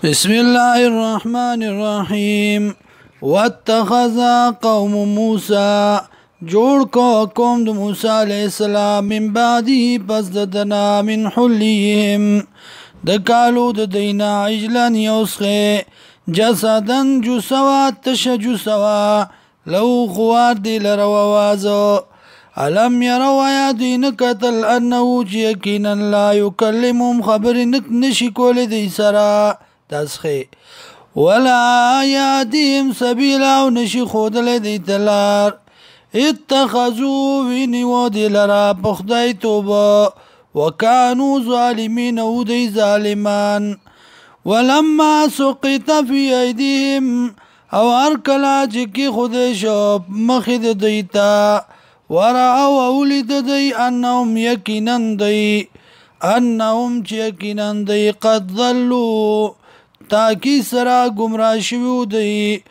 بسم الله الرحمن الرحیم واتخذ قوم موسی جوړ کو قوم د موسی علیہ السلام من بعده پس دنا من حلیهم د کالو د دینا عجلن یوسخه جسدن جسوا تشجسوا لو خوار دی لروازو علم يروا يا دين قتل انه يقينا لا يكلمهم خبر نشي کول دي سرا تسخي ولا يهديهم سبيلا ونشي خودل دي تلار اتخذوا ونيو دي لرا بخدای توبه وكانوا ظالمين ودي ظالمان ولما سقط في ايديهم او ارکلا چکی خودشو مخد دیتا ورعو اولید دی انهم یقینن دی انهم یقینن دی قد ظلو تاکی سرا گمراه شویو دی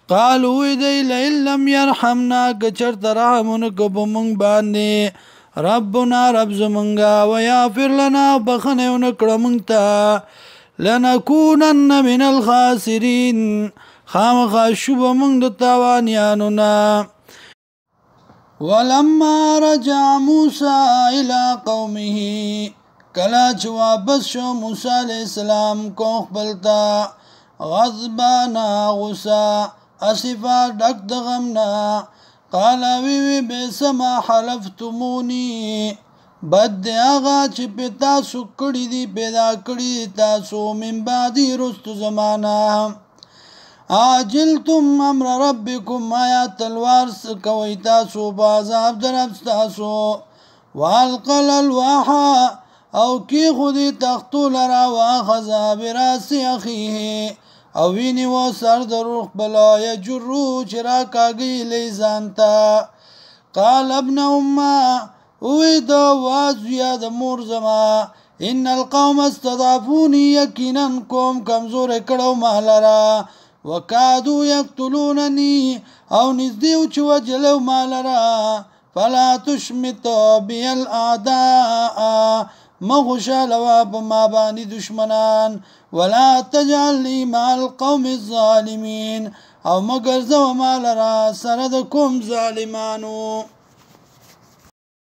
قالو دی لئن لم يرحمنا کچرت رحمون کبمونگ باندی ربنا رب زمنگا ویافر لنا بخنیون کرمونگتا لنکونن من الخاسرین خامخا شوبه مونږ د تاوانیانو نه ولما رجع موسی الى قومه کله چې واپس شو موسی علیہ السلام کو خپلتا غضبانا غصه اسفا ډک د غم نه قال وی بسما حلفتمونی بد هغه چې په تاسو کړی دی پیدا کړی تاسو من بعد رست زمانہ عاجلتم امر ربكم آیا تلوار کوي تاسو بازاب درب تاسو والقل الواحا او کی خودی تختو لرا واخذ براس اخیه او ویني و سر دروخ بلا یجرو چرا کاگی لیزانتا قال ابن امه ویدا وازیا د مور زما ان القوم استضعفوني یقینا قوم کمزور کړو مالرا وکادو یقتلوننی او نزدیو چو وجلو مالرا فلا تشمت بی الاعداء مغشا لواب ما بانی دشمنان ولا تجعلنی مع القوم الظالمین او مگر زو مالرا سرد کم ظالمانو